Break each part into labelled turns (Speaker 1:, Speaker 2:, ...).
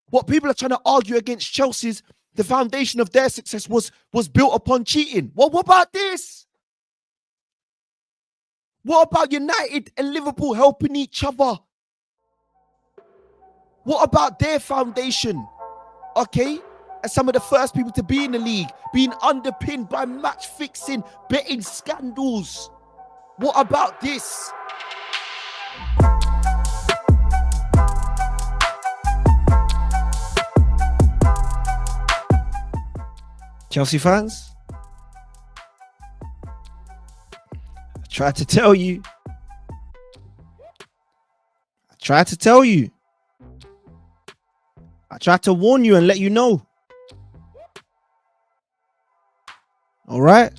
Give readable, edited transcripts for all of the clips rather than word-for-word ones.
Speaker 1: What people are trying to argue against Chelsea's, the foundation of their success was built upon cheating. Well, what about this? What about United and Liverpool helping each other? What about their foundation? Okay? As some of the first people to be in the league, being underpinned by match fixing, betting scandals. What about this? Chelsea fans, I tried to tell you. I tried to warn you and let you know. All right?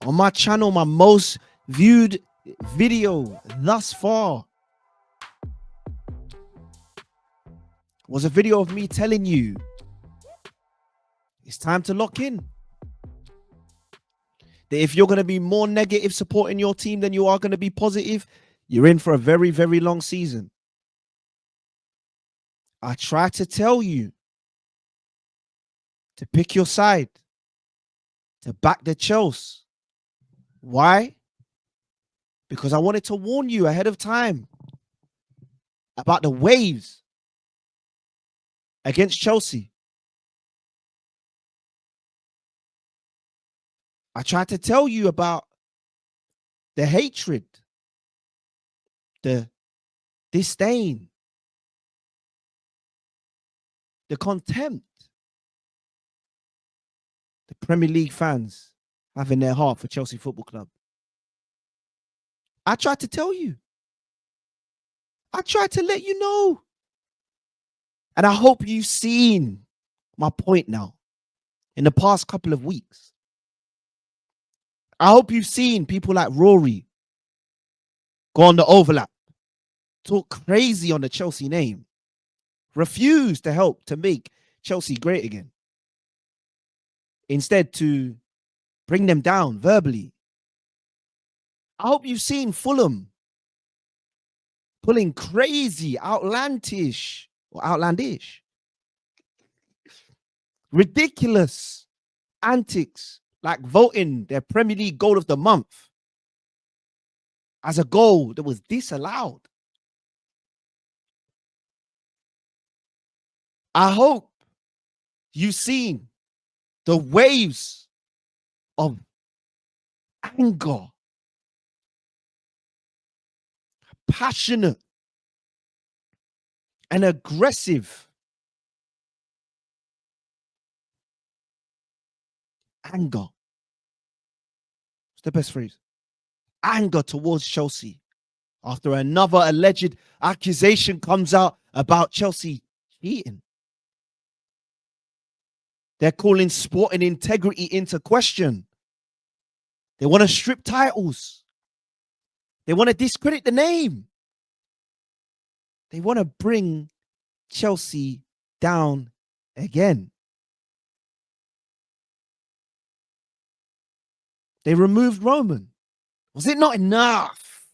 Speaker 1: On my channel, my most viewed video thus far was a video of me telling you it's time to lock in. That if you're going to be more negative supporting your team than you are going to be positive, you're in for a very, very long season. I try to tell you to pick your side, to back the Chelsea. Why? Because I wanted to warn you ahead of time about the waves against Chelsea. I tried to tell you about the hatred, the disdain, the contempt the Premier League fans have in their heart for Chelsea Football Club. I tried to tell you. I tried to let you know. And I hope you've seen my point now in the past couple of weeks. I hope you've seen people like Rory go on the overlap, talk crazy on the Chelsea name, refuse to help to make Chelsea great again. Instead, to bring them down verbally. I hope you've seen Fulham pulling crazy, outlandish, ridiculous antics like voting their Premier League goal of the month as a goal that was disallowed. I hope you've seen the waves of anger, passionate and aggressive anger. It's the best phrase. Anger towards Chelsea after another alleged accusation comes out about Chelsea cheating. They're calling sport and integrity into question. They want to strip titles. They want to discredit the name. They want to bring Chelsea down again. They removed Roman. Was it not enough?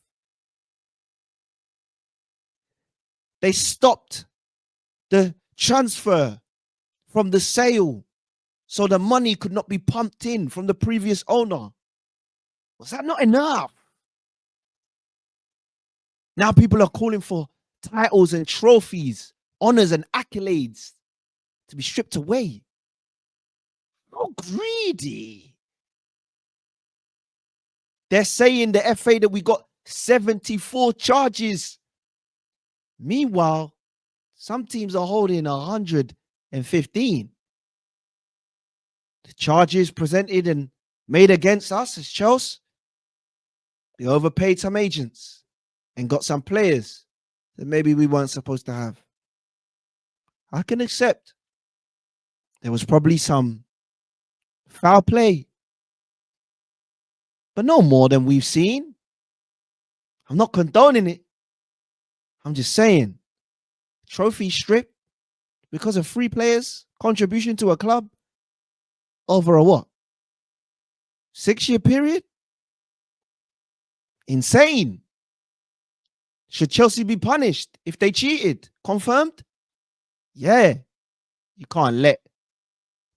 Speaker 1: They stopped the transfer from the sale so the money could not be pumped in from the previous owner. Was that not enough? Now people are calling for titles and trophies, honors and accolades to be stripped away. How greedy. They're saying the FA that we got 74 charges. Meanwhile, some teams are holding 115. The charges presented and made against us as Chelsea, they overpaid some agents and got some players that maybe we weren't supposed to have. I can accept there was probably some foul play, but no more than we've seen. I'm not condoning it. I'm just saying, trophy strip because of 3 players' contribution to a club over a what? 6-year period? Insane. Should Chelsea be punished if they cheated? Confirmed? Yeah. You can't let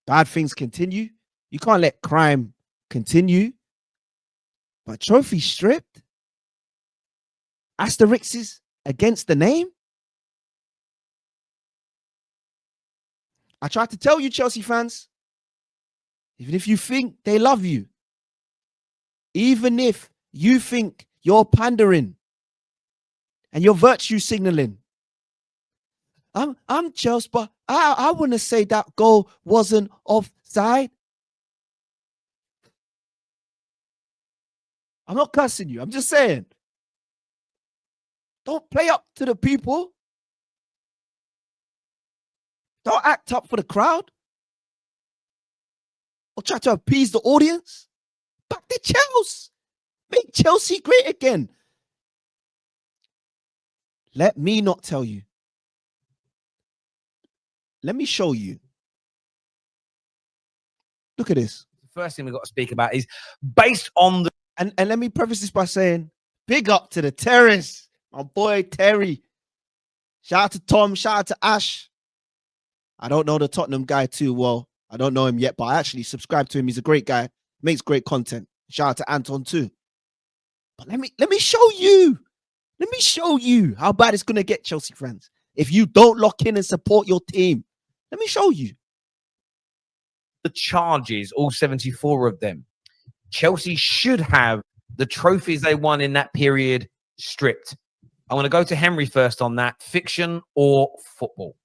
Speaker 1: bad things continue. You can't let crime continue. But trophy stripped? Asterisks against the name? I tried to tell you, Chelsea fans, even if you think they love you, even if you think you're pandering and you're virtue signaling, I'm Chelsea, but I want to say that goal wasn't offside. I'm not cussing you. I'm just saying, don't play up to the people. Don't act up for the crowd or try to appease the audience. Back to Chelsea. Make Chelsea great again. Let me not tell you. Let me show you. Look at this.
Speaker 2: The first thing we've got to speak about is based on the...
Speaker 1: And let me preface this by saying, big up to the terrace. My boy, Terry. Shout out to Tom. Shout out to Ash. I don't know the Tottenham guy too well. I don't know him yet, but I actually subscribe to him. He's a great guy. Makes great content. Shout out to Anton too. But let me show you. Let me show you how bad it's going to get, Chelsea fans. If you don't lock in and support your team. Let me show you.
Speaker 2: The charges, all 74 of them. Chelsea should have the trophies they won in that period stripped. I want to go to Henry first on that. Fiction or football?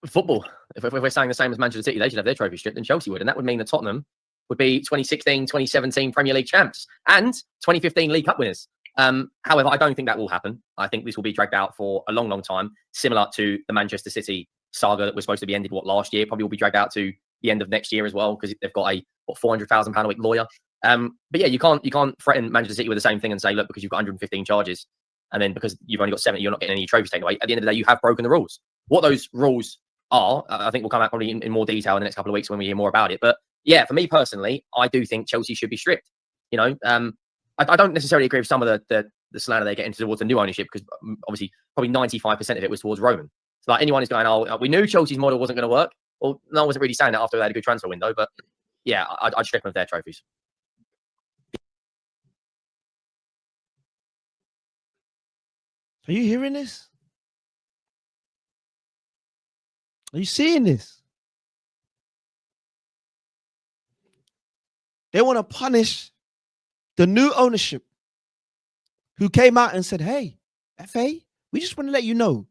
Speaker 3: Football. If we're saying the same as Manchester City, they should have their trophy stripped, and Chelsea would. And that would mean that Tottenham would be 2016, 2017 Premier League champs and 2015 League Cup winners. However, I don't think that will happen. I think this will be dragged out for a long, long time, similar to the Manchester City saga that was supposed to be ended last year. Probably will be dragged out to the end of next year as well, because they've got a £400,000 a week lawyer. But yeah, you can't threaten Manchester City with the same thing and say, look, because you've got 115 charges, and then because you've only got 70, you're not getting any trophies taken away. At the end of the day, you have broken the rules. What those rules are, I think we'll come out probably in more detail in the next couple of weeks when we hear more about it. But yeah, for me personally, I do think Chelsea should be stripped. You know, I don't necessarily agree with some of the slander they're getting towards the new ownership, because obviously probably 95% of it was towards Roman. So like anyone who's going, oh, we knew Chelsea's model wasn't going to work. Well, no one wasn't really saying that after they had a good transfer window. But yeah, I'd strip them of their trophies.
Speaker 1: Are you hearing this? Are you seeing this? They want to punish the new ownership who came out and said, hey, FA, we just want to let you know,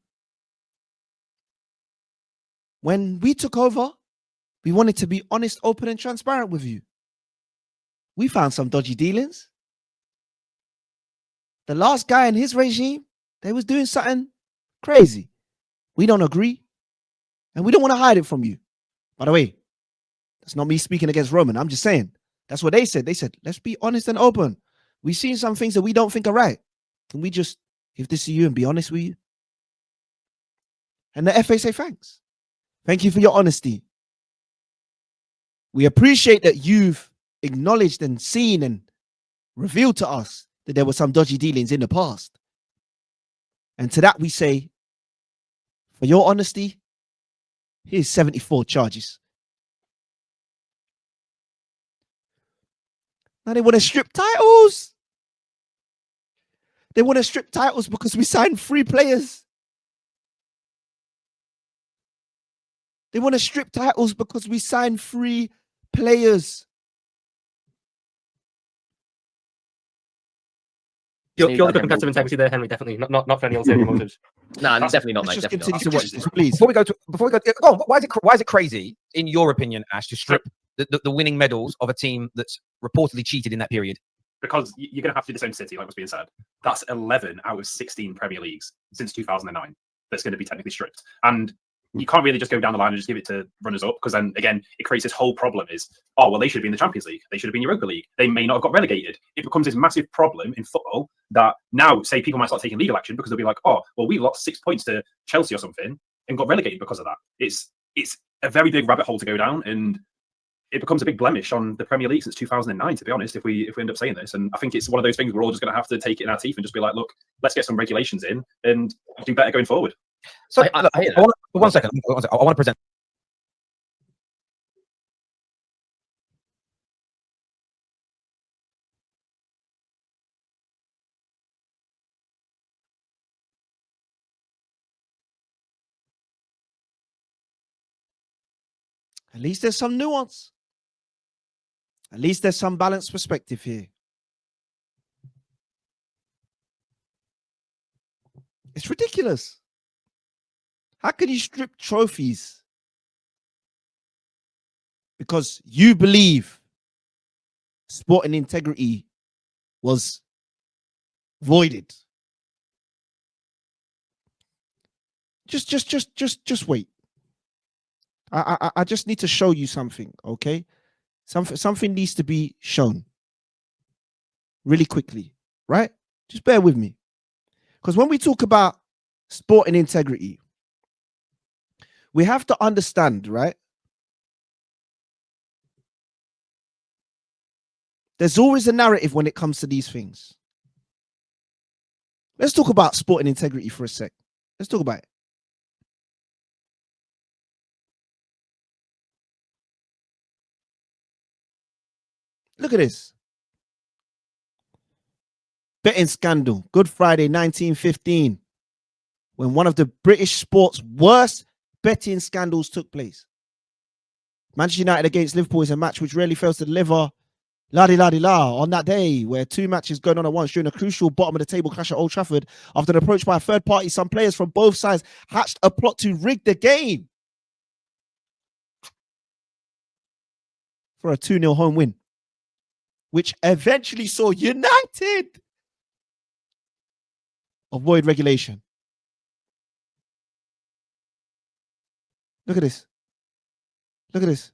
Speaker 1: when we took over, we wanted to be honest, open, and transparent with you. We found some dodgy dealings. The last guy in his regime, they was doing something crazy. We don't agree, and we don't want to hide it from you. By the way, that's not me speaking against Roman. I'm just saying, that's what they said. They said, let's be honest and open. We've seen some things that we don't think are right. Can we just give this to you and be honest with you? And the FA say thanks. Thank you for your honesty. We appreciate that you've acknowledged and seen and revealed to us that there were some dodgy dealings in the past. And to that we say, for your honesty, here's 74 charges. Now they want to strip titles. They want to strip titles because we signed 3 players. They want to strip titles because we signed 3 players.
Speaker 4: You're the competitive integrity there, Henry. Definitely not for any ulterior motives.
Speaker 3: No, definitely not.
Speaker 1: Let's
Speaker 3: Mate,
Speaker 1: just
Speaker 3: definitely
Speaker 1: continue to watch this, please.
Speaker 2: Before we go, go on, why is it crazy, in your opinion, Ash, to strip the winning medals of a team that's reportedly cheated in that period?
Speaker 4: Because you're going to have to do the same to City, like what's being said. That's 11 out of 16 Premier Leagues since 2009 that's going to be technically stripped. And you can't really just go down the line and just give it to runners up, because then again it creates this whole problem is, oh well, they should be in the Champions League, they should have been Europa League, they may not have got relegated. It becomes this massive problem in football that now, say, people might start taking legal action because they'll be like, oh well, we lost 6 points to Chelsea or something and got relegated because of that. It's a very big rabbit hole to go down, and it becomes a big blemish on the Premier League since 2009, to be honest, if we end up saying this. And I think it's one of those things we're all just going to have to take it in our teeth and just be like, look, let's get some regulations in and do better going forward.
Speaker 2: So
Speaker 3: I
Speaker 2: But one second. I want to present.
Speaker 1: At least there's some nuance. At least there's some balanced perspective here. It's ridiculous. How can you strip trophies because you believe sporting integrity was voided? Just wait. I just need to show you something, okay? Something needs to be shown really quickly, right? Just bear with me. Because when we talk about sporting integrity, we have to understand, right? There's always a narrative when it comes to these things. Let's talk about sporting integrity for a sec. Let's talk about it. Look at this. Betting scandal. Good Friday, 1915, when one of the British sport's worst betting scandals took place. Manchester United against Liverpool is a match which rarely fails to deliver la-di-la-di-la on that day, where two matches going on at once during a crucial bottom of the table clash at Old Trafford. After an approach by a third party, some players from both sides hatched a plot to rig the game for a 2-0 home win, which eventually saw United avoid regulation. Look at this. Look at this.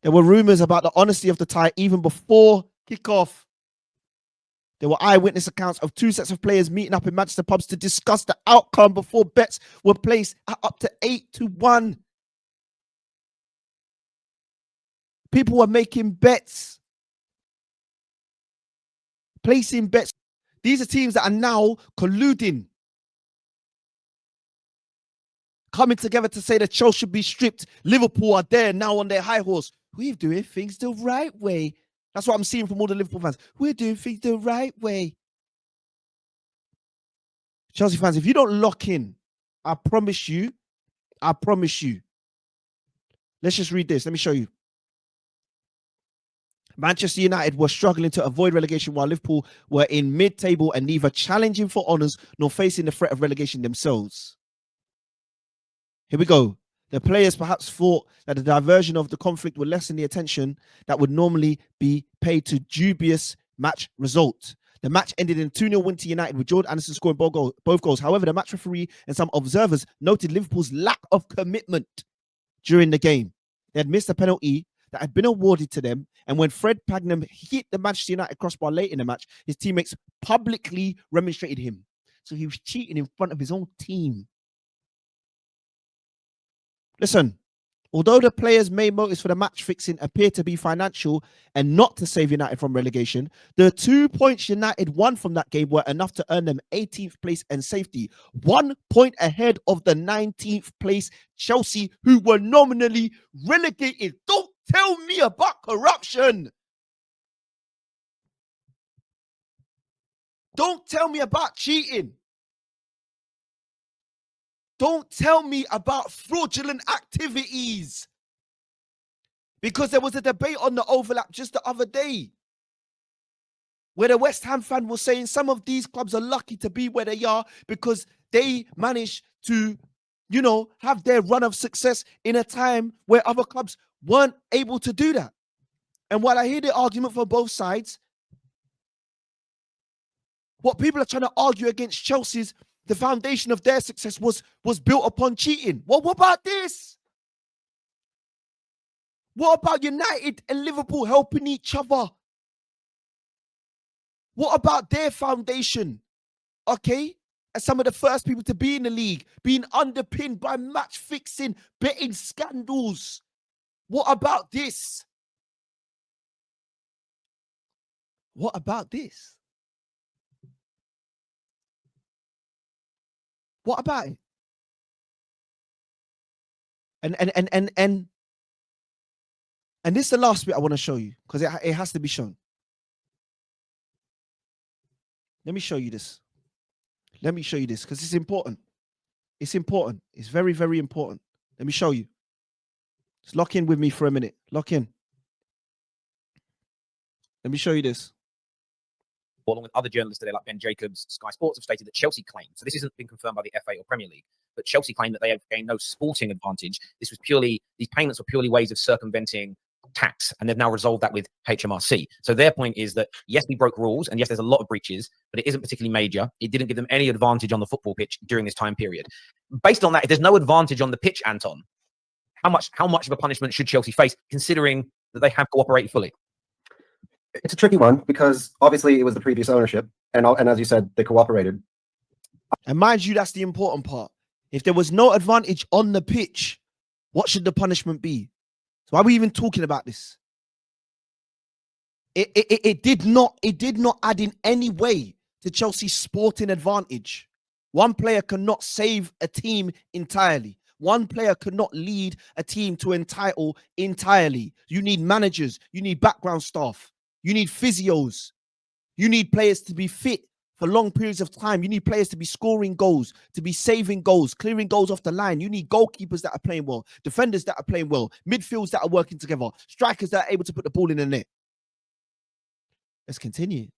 Speaker 1: There were rumors about the honesty of the tie even before kickoff. There were eyewitness accounts of two sets of players meeting up in Manchester pubs to discuss the outcome before bets were placed at up to 8-1. People were making bets, placing bets. These are teams that are now colluding, coming together to say that Chelsea should be stripped. Liverpool are there now on their high horse. We're doing things the right way. That's what I'm seeing from all the Liverpool fans. We're doing things the right way. Chelsea fans, if you don't lock in, I promise you. Let's just read this. Let me show you. Manchester United were struggling to avoid relegation while Liverpool were in mid-table and neither challenging for honours nor facing the threat of relegation themselves. Here we go. The players perhaps thought that the diversion of the conflict would lessen the attention that would normally be paid to dubious match result. The match ended in a 2-0 win to United, with Jordan Anderson scoring both goals. However, the match referee and some observers noted Liverpool's lack of commitment during the game. They had missed a penalty that had been awarded to them, and when Fred Pagnam hit the Manchester United crossbar late in the match, his teammates publicly remonstrated him. So he was cheating in front of his own team. Listen, although the players' main motives for the match fixing appear to be financial and not to save United from relegation, the 2 points United won from that game were enough to earn them 18th place and safety, 1 point ahead of the 19th place Chelsea, who were nominally relegated. Don't tell me about corruption. Don't tell me about cheating. Don't tell me about fraudulent activities. Because there was a debate on the overlap just the other day where the West Ham fan was saying some of these clubs are lucky to be where they are because they managed to, have their run of success in a time where other clubs weren't able to do that. And while I hear the argument for both sides, what people are trying to argue against Chelsea's, the foundation of their success was built upon cheating. Well, what about this? What about United and Liverpool helping each other? What about their foundation? Okay? As some of the first people to be in the league, being underpinned by match fixing, betting scandals. What about this? What about this? What about it? And this is the last bit I want to show you because it has to be shown. Let me show you this. Let me show you this because it's important. It's important. It's very, very important. Let me show you. Just lock in with me for a minute. Lock in. Let me show you this.
Speaker 2: Along with other journalists today, like Ben Jacobs, Sky Sports, have stated that Chelsea claimed, so this isn't been confirmed by the FA or Premier League, but Chelsea claimed that they have gained no sporting advantage. This was purely, these payments were purely ways of circumventing tax, and they've now resolved that with HMRC. So their point is that, yes, we broke rules, and yes, there's a lot of breaches, but it isn't particularly major. It didn't give them any advantage on the football pitch during this time period. Based on that, if there's no advantage on the pitch, Anton, how much of a punishment should Chelsea face, considering that they have cooperated fully?
Speaker 5: It's a tricky one because obviously it was the previous ownership, and as you said, they cooperated.
Speaker 1: And mind you, that's the important part. If there was no advantage on the pitch, what should the punishment be? So why are we even talking about this? It did not add in any way to Chelsea's sporting advantage. One player cannot save a team entirely. One player cannot lead a team to a title entirely. You need managers. You need background staff. You need physios. You need players to be fit for long periods of time. You need players to be scoring goals, to be saving goals, clearing goals off the line. You need goalkeepers that are playing well, defenders that are playing well, midfields that are working together, strikers that are able to put the ball in the net. Let's continue.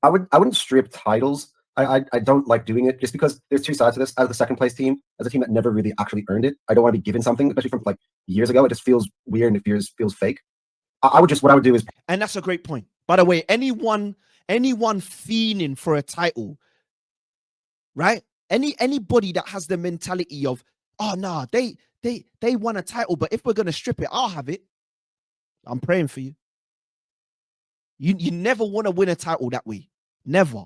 Speaker 5: I wouldn't strip titles. I don't like doing it just because there's two sides to this. As the second place team, as a team that never really actually earned it, I don't want to be given something, especially from like years ago. It just feels weird and it feels fake. What I would do is,
Speaker 1: and that's a great point. By the way, anyone fiending for a title, right? Anybody that has the mentality of, oh no, they won a title, but if we're gonna strip it, I'll have it. I'm praying for you. You never want to win a title that way. Never.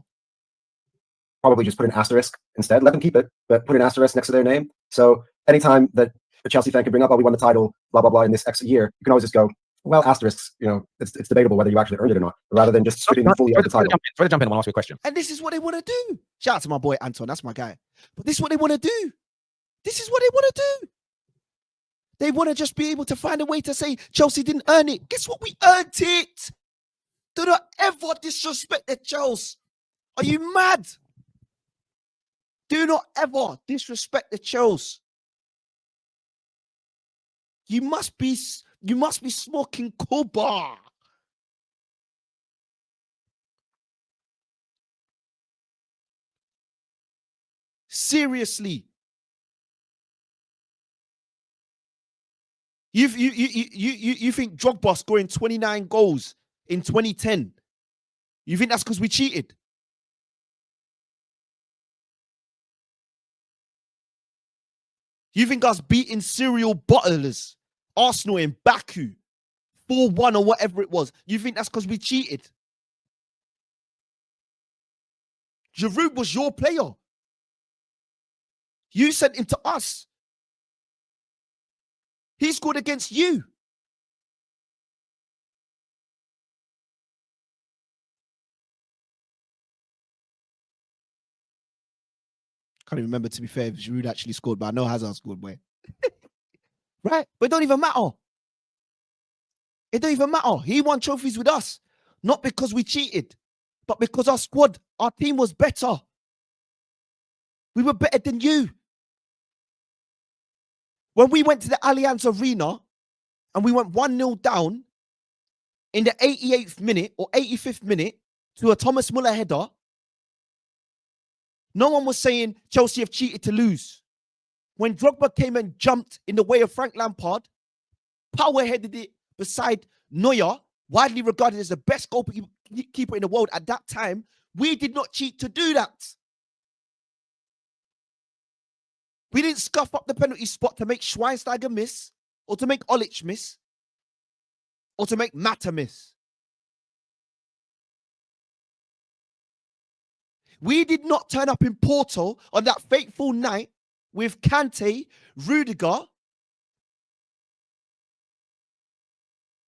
Speaker 5: probably just put an asterisk instead. Let them keep it, but put an asterisk next to their name. So anytime that a Chelsea fan can bring up, oh, we won the title, blah, blah, blah, in this X year, you can always just go, well, asterisks, you know, it's debatable whether you actually earned it or not, rather than just stripping fully out the title.
Speaker 2: Try to jump in, I want to ask you a question.
Speaker 1: And this is what they want to do. Shout out to my boy Anton, that's my guy. But this is what they want to do. This is what they want to do. They want to just be able to find a way to say Chelsea didn't earn it. Guess what? We earned it. Do not ever disrespect the Chelsea. Are you mad? Do not ever disrespect the Chelsea. You must be smoking Cuba. Seriously. You think Drogba scoring 29 goals in 2010? You think that's because we cheated? You think us beating serial bottlers, Arsenal in Baku, 4-1 or whatever it was, you think that's because we cheated? Giroud was your player. You sent him to us. He scored against you. Can't even remember, to be fair, if Giroud actually scored, but I know Hazard scored, boy. Right? But it don't even matter. It don't even matter. He won trophies with us. Not because we cheated, but because our squad, our team was better. We were better than you. When we went to the Allianz Arena and we went 1-0 down in the 88th minute or 85th minute to a Thomas Muller header, no one was saying Chelsea have cheated to lose. When Drogba came and jumped in the way of Frank Lampard, power-headed it beside Neuer, widely regarded as the best goalkeeper in the world at that time, we did not cheat to do that. We didn't scuff up the penalty spot to make Schweinsteiger miss, or to make Olic miss, or to make Mata miss. We did not turn up in Porto on that fateful night with Kante, Rudiger,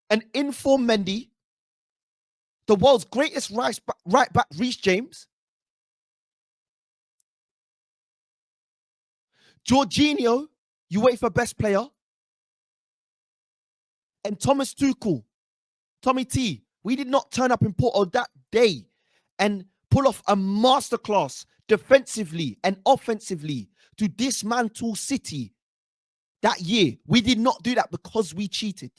Speaker 1: and informed Mendy, the world's greatest right back, Reece James, Jorginho, you wait for best player. And Thomas Tuchel, Tommy T, we did not turn up in Porto that day and pull off a masterclass defensively and offensively to dismantle City that year. We did not do that because we cheated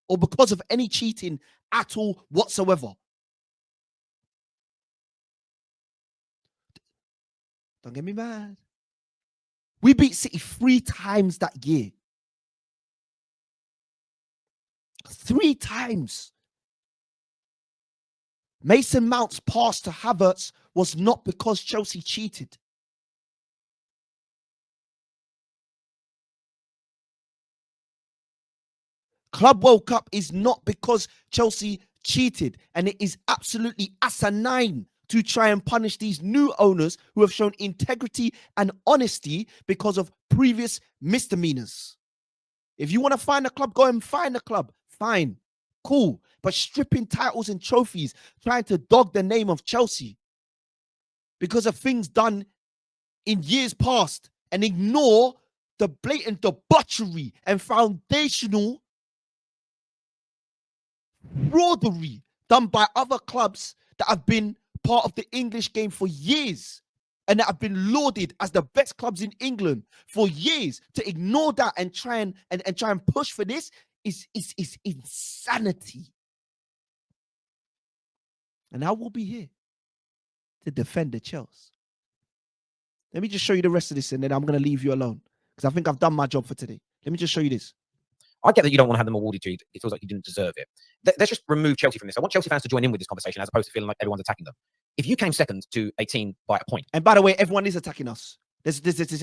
Speaker 1: or because of any cheating at all whatsoever. Don't get me mad. We beat City 3 times that year. 3 times. Mason Mount's pass to Havertz was not because Chelsea cheated. Club World Cup is not because Chelsea cheated, and it is absolutely asinine to try and punish these new owners who have shown integrity and honesty because of previous misdemeanors. If you want to find a club, go and find a club. Fine, cool. But stripping titles and trophies, trying to dog the name of Chelsea because of things done in years past and ignore the blatant debauchery and foundational fraudery done by other clubs that have been part of the English game for years and that have been lauded as the best clubs in England for years. To ignore that and try and push for this is insanity. And I will be here to defend the Chelsea. Let me just show you the rest of this and then I'm going to leave you alone because I think I've done my job for today. Let me just show you this.
Speaker 2: I get that you don't want to have them awarded to you. It feels like you didn't deserve it. Let's just remove Chelsea from this. I want Chelsea fans to join in with this conversation as opposed to feeling like everyone's attacking them. If you came second to a team by a point.
Speaker 1: And by the way, everyone is attacking us. There's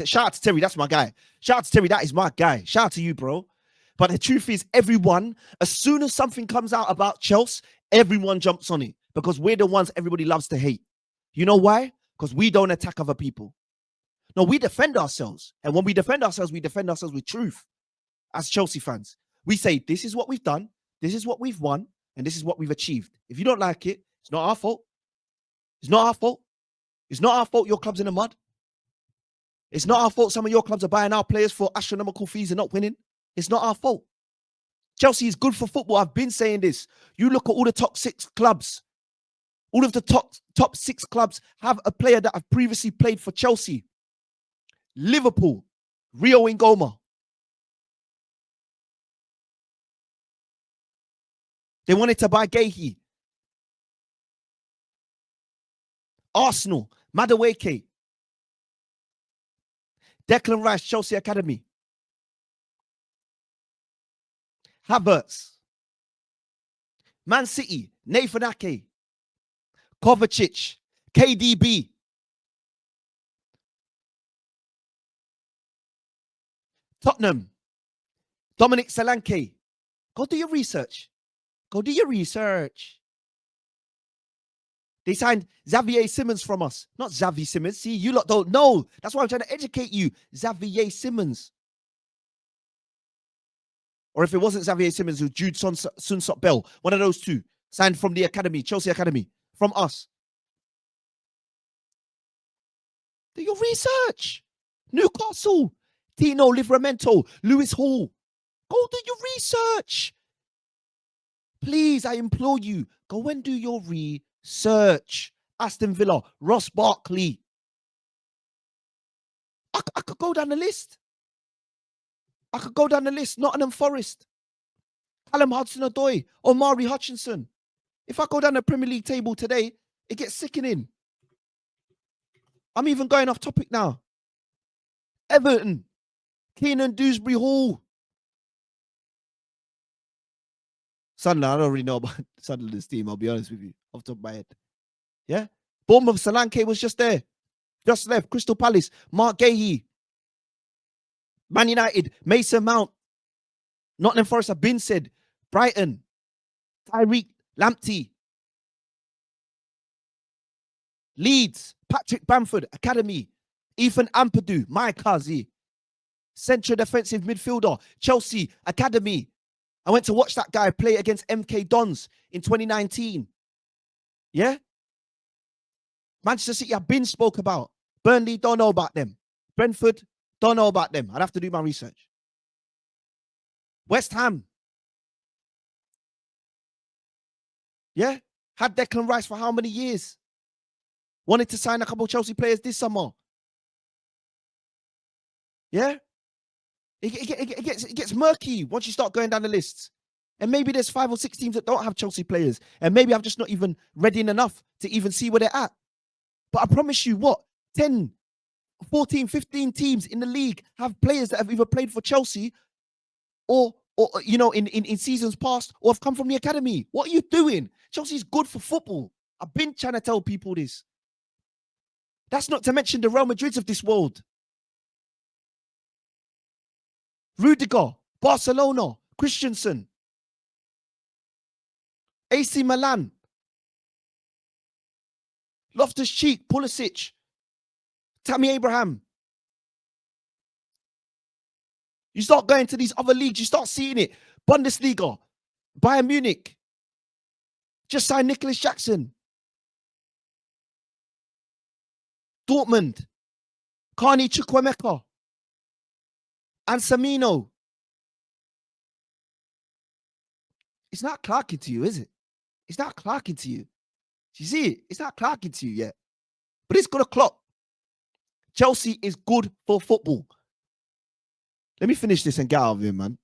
Speaker 1: shout out to Terry. That's my guy. Shout out to Terry. That is my guy. Shout out to you, bro. But the truth is, everyone, as soon as something comes out about Chelsea, everyone jumps on it because we're the ones everybody loves to hate. You know why? Because we don't attack other people. No, we defend ourselves. And when we defend ourselves with truth as Chelsea fans. We say, this is what we've done, this is what we've won, and this is what we've achieved. If you don't like it, it's not our fault. It's not our fault. It's not our fault your club's in the mud. It's not our fault some of your clubs are buying our players for astronomical fees and not winning. It's not our fault. Chelsea is good for football. I've been saying this. You look at all the top 6 clubs. All of the top 6 clubs have a player that have previously played for Chelsea. Liverpool, Rio Ngoma. They wanted to buy Gahey. Arsenal, Madueke. Declan Rice, Chelsea Academy. Havertz. Man City, Nathan Ake. Kovacic, KDB. Tottenham, Dominic Solanke. Go do your research. Go do your research. They signed Xavier Simmons from us. Not Xavi Simmons. See, you lot don't know. That's why I'm trying to educate you. Xavier Simmons. Or if it wasn't Xavier Simmons, it was Jude Sunsot Bell. One of those two. Signed from the academy, Chelsea Academy. From us. Do your research. Newcastle. Tino Livramento. Lewis Hall. Go do your research. Please, I implore you, go and do your research. Aston Villa, Ross Barkley. I could go down the list. Nottingham Forest. Callum Hudson-Odoi. Omari Hutchinson. If I go down the Premier League table today, it gets sickening. I'm even going off topic now. Everton. Keenan Dewsbury Hall. Sunderland, I don't really know about Sunderland's team, I'll be honest with you, off the top of my head. Yeah? Bournemouth, Solanke was just there. Just left. Crystal Palace, Mark Gahey. Man United, Mason Mount. Nottingham Forest, have been said. Brighton, Tyreek Lamptey. Leeds, Patrick Bamford, Academy. Ethan Ampadu, my Kazi. Central defensive midfielder, Chelsea, Academy. I went to watch that guy play against MK Dons in 2019. Yeah? Manchester City, I've been spoke about. Burnley, don't know about them. Brentford, don't know about them. I'd have to do my research. West Ham. Yeah, had Declan Rice for how many years? Wanted to sign a couple of Chelsea players this summer. Yeah, it gets murky once you start going down the lists. And maybe there's 5 or 6 teams that don't have Chelsea players. And maybe I'm just not even ready enough to even see where they're at. But I promise you what, 10, 14, 15 teams in the league have players that have either played for Chelsea or you know, in seasons past, or have come from the academy. What are you doing? Chelsea's good for football. I've been trying to tell people this. That's not to mention the Real Madrids of this world. Rudiger, Barcelona, Christensen, AC Milan, Loftus-Cheek, Pulisic, Tammy Abraham. You start going to these other leagues, you start seeing it. Bundesliga, Bayern Munich, just signed Nicholas Jackson. Dortmund, Carney Chukwuemeka, Ansamino. It's not clocking to you, is it? It's not clocking to you. You see it? It's not clocking to you yet. But it's got a clock. Chelsea is good for football. Let me finish this and get out of here, man.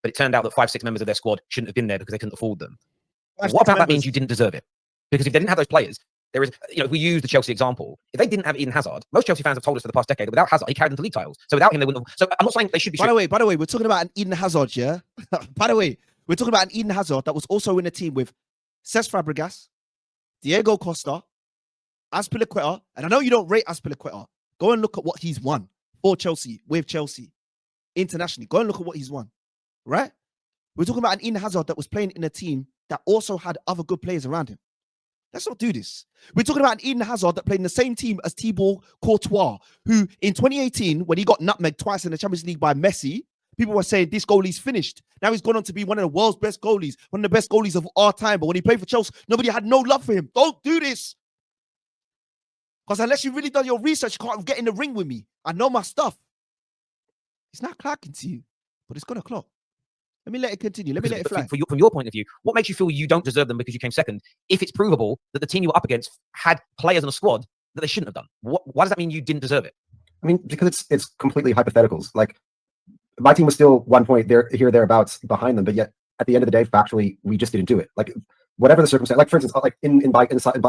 Speaker 2: But it turned out that 5-6 members of their squad shouldn't have been there because they couldn't afford them.
Speaker 1: Five,
Speaker 2: What
Speaker 1: six
Speaker 2: about that
Speaker 1: members.
Speaker 2: means you didn't deserve it? Because if they didn't have those players, there is, you know, if we use the Chelsea example, if they didn't have Eden Hazard, most Chelsea fans have told us for the past decade that without Hazard, he carried them to league titles. So without him, they wouldn't have. So I'm not saying they should be.
Speaker 1: By the way, we're talking about an Eden Hazard, yeah? By the way, we're talking about an Eden Hazard that was also in a team with Cesc Fabregas, Diego Costa, Azpilicueta, and I know you don't rate Azpilicueta. Go and look at what he's won for Chelsea, with Chelsea, internationally. Go and look at what he's won, right? We're talking about an Eden Hazard that was playing in a team that also had other good players around him. Let's not do this. We're talking about an Eden Hazard that played in the same team as Thibaut Courtois, who in 2018, when he got nutmegged twice in the Champions League by Messi, people were saying this goalie's finished. Now he's gone on to be one of the world's best goalies, one of the best goalies of our time. But when he played for Chelsea, nobody had no love for him. Don't do this. Because unless you've really done your research, you can't get in the ring with me. I know my stuff. It's not clocking to you, but it's going to clock. Let me let it continue. Let me let it fly.
Speaker 2: From your point of view, what makes you feel you don't deserve them because you came second if it's provable that the team you were up against had players in a squad that they shouldn't have done? Why does that mean you didn't deserve it?
Speaker 5: I mean, because it's completely hypotheticals. Like, my team was still 1 point thereabouts behind them, but yet at the end of the day, factually, we just didn't do it. Like, whatever the circumstance, like for instance, like in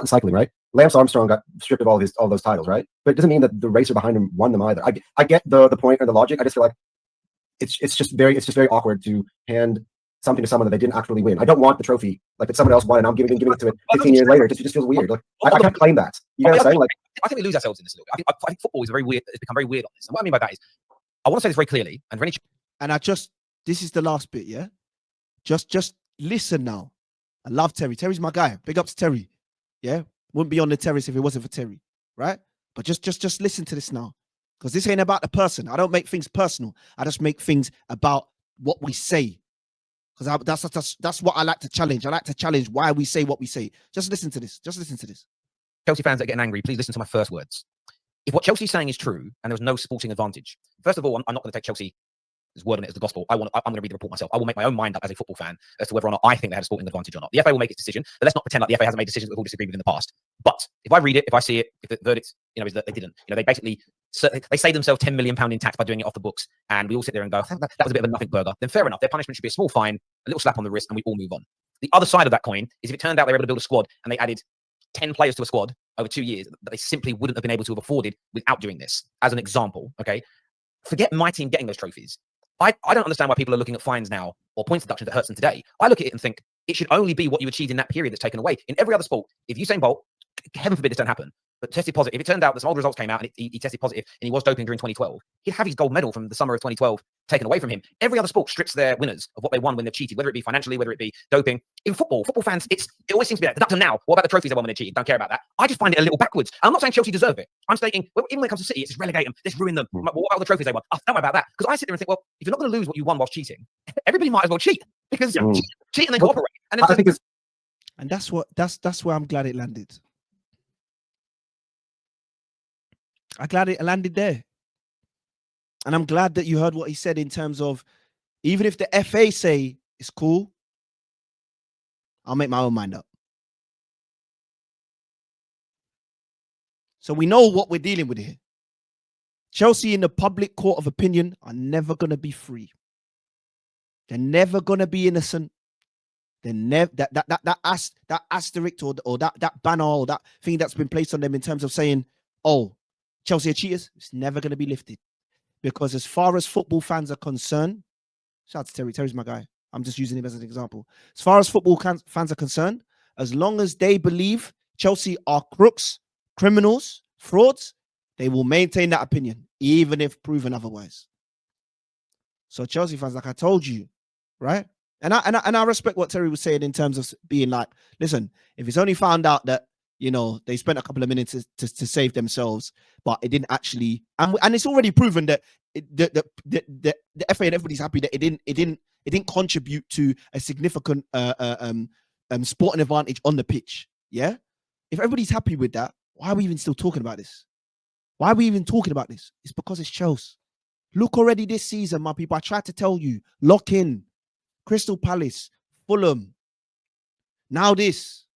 Speaker 5: cycling, right? Lance Armstrong got stripped of all those titles, right? But it doesn't mean that the racer behind him won them either. I get the point or the logic. I just feel like it's just very awkward to hand something to someone that they didn't actually win. I don't want the trophy like that someone else won, and I'm giving it to it 15 years later. It just feels weird. Like I can't claim that. You know what I'm saying? Like,
Speaker 2: I think we lose ourselves in this a little bit. I think football is very weird. It's become very weird on this. And what I mean by that is, I want to say this very clearly. And
Speaker 1: this is the last bit, yeah? Just listen now. I love Terry. Terry's my guy. Big up to Terry. Yeah? Wouldn't be on the terrace if it wasn't for Terry. Right? But just listen to this now. Because this ain't about the person. I don't make things personal. I just make things about what we say. Because that's what I like to challenge. I like to challenge why we say what we say. Just listen to this. Just listen to this.
Speaker 2: Chelsea fans that are getting angry, please listen to my first words. If what Chelsea's saying is true and there's no sporting advantage, first of all, I'm not going to take Chelsea's word on it as the gospel. I'm going to read the report myself. I will make my own mind up as a football fan as to whether or not I think they had a sporting advantage or not. The FA will make its decision, but let's not pretend like the FA hasn't made decisions that we've all disagreed with in the past. But if I read it, if I see it, if the verdict, is that they didn't, they basically they saved themselves £10 million in tax by doing it off the books, and we all sit there and go, that was a bit of a nothing burger. Then fair enough, their punishment should be a small fine, a little slap on the wrist, and we all move on. The other side of that coin is if it turned out they were able to build a squad and they added 10 players to a squad over 2 years that they simply wouldn't have been able to have afforded without doing this. As an example, okay, forget my team getting those trophies. I don't understand why people are looking at fines now or points deductions that hurts them today. I look at it and think it should only be what you achieved in that period that's taken away. In every other sport, if Usain Bolt, heaven forbid this don't happen, but tested positive, if it turned out that some old results came out and he tested positive and he was doping during 2012, he'd have his gold medal from the summer of 2012 taken away from him. Every other sport strips their winners of what they won when they've cheated, whether it be financially, whether it be doping. In football fans, it always seems to be like, deduct them now. What about the trophies they won when they cheated? Don't care about that. I just find it a little backwards. I'm not saying Chelsea deserve it. I'm stating, well, even when it comes to City, it's just relegate them, let's ruin them. What about the trophies they won? Oh, don't worry about that. Because I sit there and think, well, if you're not going to lose what you won whilst cheating, everybody might as well cheat. Because cheat and then cooperate. And
Speaker 5: I think
Speaker 1: and that's where I'm glad it landed. I'm glad it landed there. And I'm glad that you heard what he said in terms of, even if the FA say it's cool, I'll make my own mind up. So we know what we're dealing with here. Chelsea in the public court of opinion are never going to be free. They're never going to be innocent. They're never that asterisk or that banner or that thing that's been placed on them in terms of saying, oh, Chelsea are cheaters. It's never going to be lifted. Because as far as football fans are concerned, shout out to Terry. Terry's my guy. I'm just using him as an example. As far as football fans are concerned, as long as they believe Chelsea are crooks, criminals, frauds, they will maintain that opinion, even if proven otherwise. So Chelsea fans, like I told you, right? And I respect what Terry was saying in terms of being like, listen, if it's only found out that, you know, they spent a couple of minutes to save themselves, but it didn't actually, and it's already proven that the FA and everybody's happy that it didn't contribute to a significant sporting advantage on the pitch. Yeah, if everybody's happy with that, why are we even still talking about this? Why are we even talking about this? It's because it's Chelsea. Look already this season, my people. I tried to tell you, lock in. Crystal Palace, Fulham. Now this.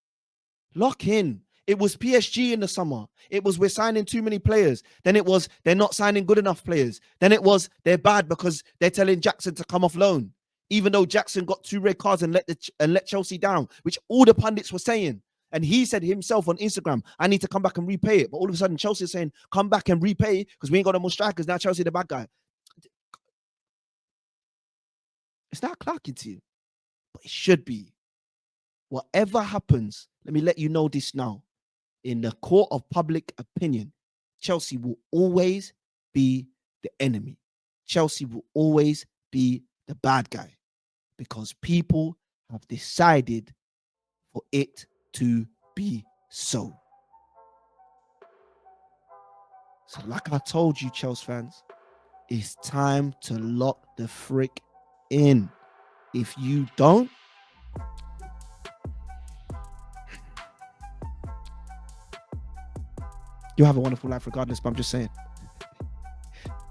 Speaker 1: Lock in. It was PSG in the summer. It was we're signing too many players. Then it was they're not signing good enough players. Then it was they're bad because they're telling Jackson to come off loan, even though Jackson got 2 red cards and let Chelsea down, which all the pundits were saying. And he said himself on Instagram, I need to come back and repay it. But all of a sudden, Chelsea is saying, come back and repay because we ain't got no more strikers. Now Chelsea the bad guy. It's not clocking to you, but it should be. Whatever happens, let me let you know this now. In the court of public opinion, Chelsea will always be the enemy. Chelsea will always be the bad guy because people have decided for it to be so. So like I told you, Chelsea fans, it's time to lock the frick in. If you don't, you have a wonderful life regardless, but I'm just saying.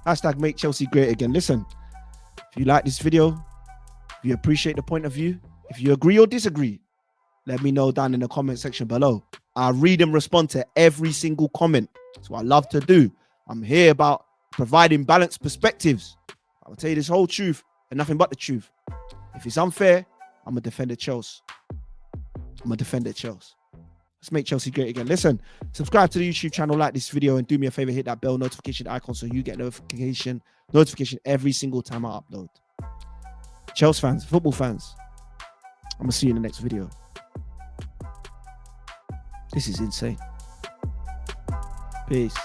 Speaker 1: Hashtag make Chelsea great again. Listen, if you like this video, if you appreciate the point of view, if you agree or disagree, let me know down in the comment section below. I read and respond to every single comment. That's what I love to do. I'm here about providing balanced perspectives. I'll tell you this whole truth and nothing but the truth. If it's unfair, I'm a defender Chelsea. I'm a defender Chelsea. Let's make Chelsea great again. Listen, subscribe to the YouTube channel, like this video, and do me a favor, hit that bell notification icon so you get notification every single time I upload. Chelsea fans, football fans, I'm gonna see you in the next video. This is insane. Peace.